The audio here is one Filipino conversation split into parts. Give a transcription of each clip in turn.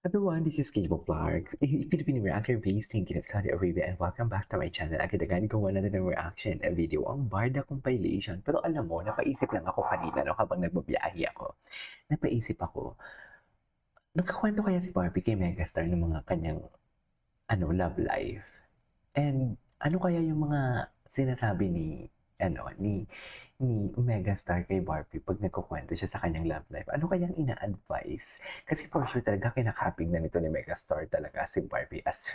Everyone, this is Cable Clark, a Filipino reactor based in Saudi Arabia, and welcome back to my channel. Agad-agad gawa na ng reaction video ang Barda compilation. Pero alam mo, napaisip lang ako kanina no, habang nagbabiyahe ako. Napaisip ako, nagkakwento kaya si Barbie kay Megastar ng mga kanyang love life? And ano kaya yung mga sinasabi ni Megastar kay Barbie pag nagkukwento siya sa kanyang love life? Ano kayang ina-advise? Kasi for sure talaga kinakapig na nito ni Megastar talaga si Barbie as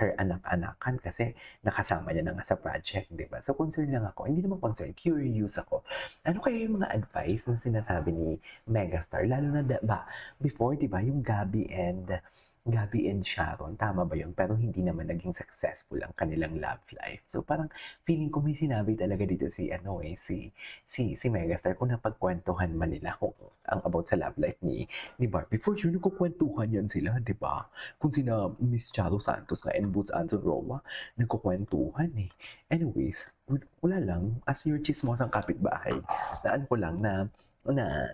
her anak-anakan kasi nakasama niya na nga sa project, di ba? So concerned lang ako. Hindi naman concerned, curious ako. Ano kaya yung mga advice na sinasabi ni Megastar? Lalo na before, di ba, yung Gabby and Sharon, tama ba yun? Pero hindi naman naging successful ang kanilang love life. So parang feeling ko may sinabi talaga dito si Megastar kung napagkwentuhan man nila kung ang about sa love life ni Barbie. For sure, nagkukwentuhan yan sila, di ba? Kung sina Miss Charo Santos nga and Boots Anson Roa, nagkukwentuhan eh. Anyways, wala lang. As your chismosang kapitbahay, na ano ko lang na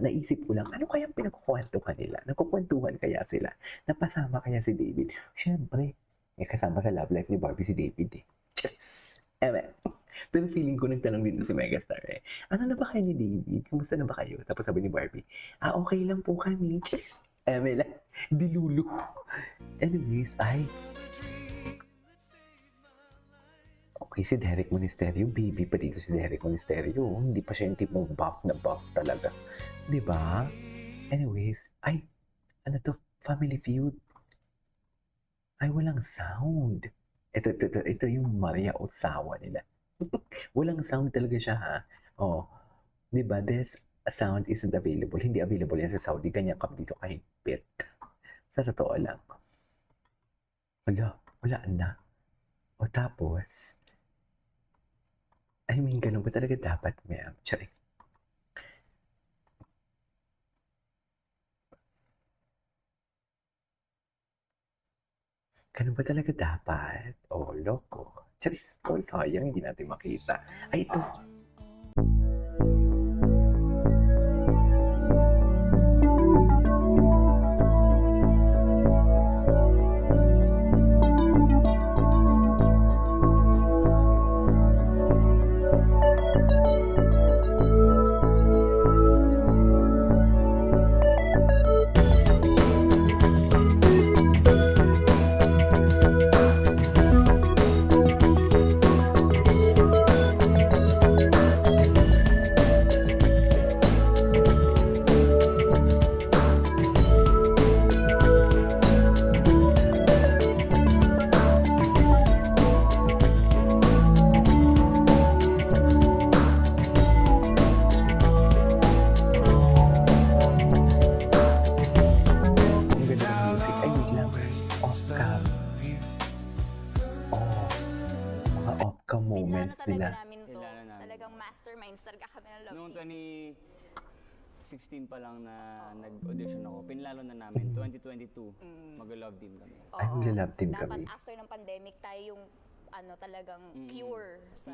naisip ko lang, ano kaya pinagkukwentuhan nila? Nagkukwentuhan kaya sila? Napasama kaya si David? Siyempre, may kasama sa love life ni Barbie si David eh. Yes! Ewan. Pero feeling ko nagtanong din si Megastar eh. Ano na ba kayo ni David? Kumusta na ba kayo? Tapos sabi ni Barbie, okay lang po kami. Yes! Ewan lang. Dilulu. Anyways, okay, si Derek Monasterio, baby pa dito si Derek Monasterio. Hindi pa siya yung tipong buff na buff talaga. Di ba? Anyways, ano to? Family Feud. Ay, walang sound. Ito yung Maria Osawa nila. Walang sound talaga siya, ha? Oh, di ba? This sound isn't available. Hindi available yan sa Saudi. Ganyan kami dito kahigpit. Sa totoo lang. Wala na. O tapos, ganun ba talaga dapat, ma'am? Charing. Ganun ba talaga dapat? Loko. Charis. Sayang, hindi natin makita. Ito. Moments nila. Namin to. Talagang masterminds talaga kami ng love Noong team. 2016 pa lang na nag-audition ako, pinlalo na namin, 2022, mag-love team kami. Ay, mag-love team kami. Dapat after ng pandemic, tayo yung talagang cure sa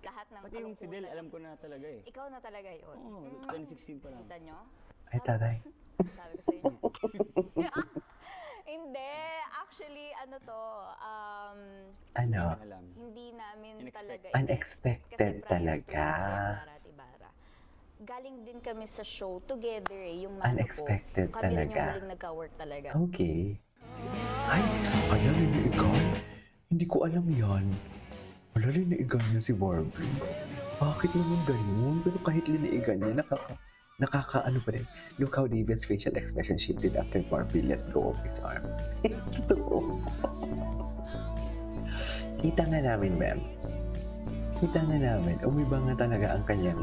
lahat ng Pati yung Fidel, alam ko na talaga eh. Ikaw na talaga yun. Oo, 2016 pa lang. Kita nyo? Ay, taray. Sabi ko sa inyo. Hindi. Actually, hindi namin talaga Unexpected talaga. Ibarra. Galing din kami sa show together eh, yung Unexpected po. Kami rin talaga. yung huling nagka-work talaga. Okay. Ay, naiigan? Hindi ko alam yan. Wala, linaigan niya si Barbie. Bakit naman ganun? Pero kahit linaigan niya, nakakaano pa rin. Look how David's facial expression shifted after Barbie let go of his arm. Totoo. Kita nga namin, ma'am. Kita nga namin, umiba nga talaga ang kanyang,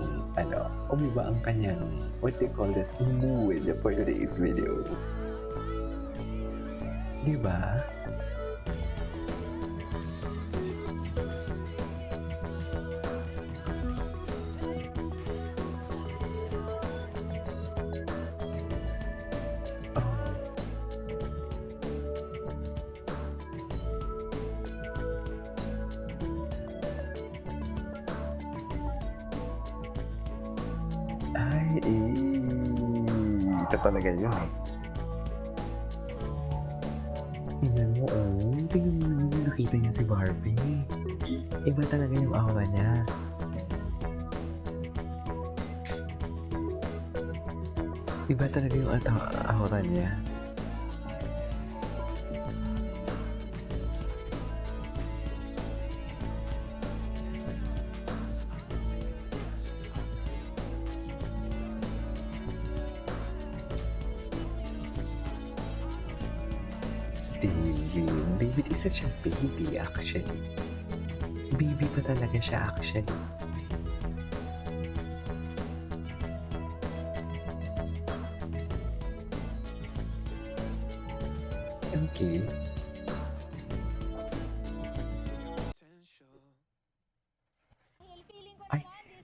umiba ang kanyang, what they call this, mood for today's video. Diba? Ito talaga yun eh. Tingnan mo, oh. Tingnan mo naman yung nakita niya si Barbie. Iba talaga yung aura niya. Iba talaga yung aura niya. David isa siyang baby actually. Baby pa talaga siya actually. Okay. Ay,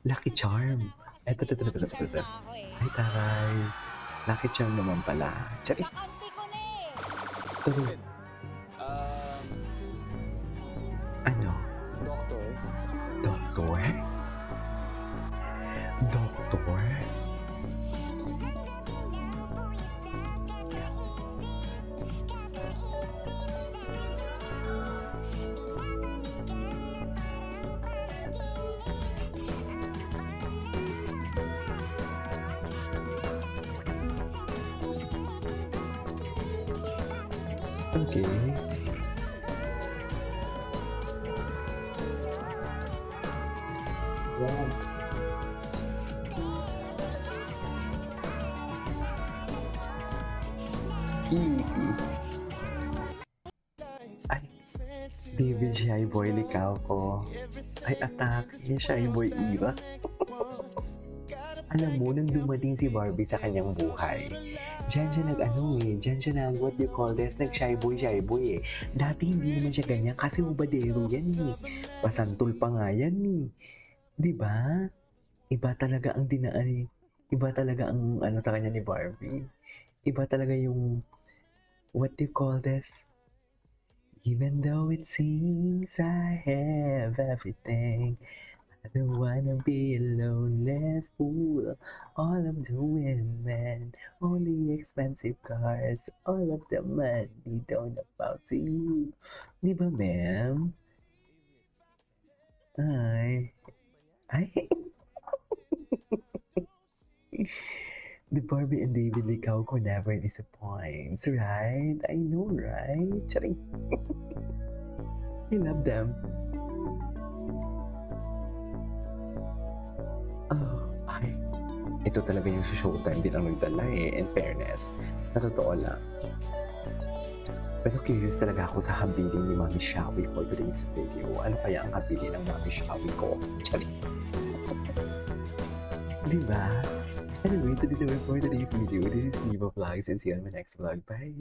Lucky Charm. Eto. Ay, taray. Lucky Charm naman pala. Charis! Tuloy. Ano? Doctor. Doktor? Doktor? Okay. Wow. Ay, David Shy Boy, likaw ko. Ay, attack. Shy Boy Ira. Alam mo, nang dumating si Barbie sa kanyang buhay, diyan siya what do you call this, nag-shy boy eh. Dati hindi naman siya ganyan kasi ubadero yan eh. Pasantol pa nga yan eh. Diba? Iba talaga ang dinaan, iba talaga ang ano sa kanya ni Barbie. Iba talaga yung, what do you call this? Even though it seems I have everything, I don't wanna be a lonely fool. All of the women, only expensive cars, all of the money don't amount to you. Di ba, ma'am? Ay. The Barbie and David Licao ko never disappoints, right? I know, right? Charing. I love them. Ay, ito talaga yung showtime din ang nagdala eh, in fairness. Sa totoo lang. Pero curious talaga ako sa habilin ni Mami Shawi for today's video. Ano kaya ang habilin ng Mami Shawi ko? Charis! Diba? Anyway, so this is it for today's video. This is Eva Vlogs and see you on my next vlog. Bye!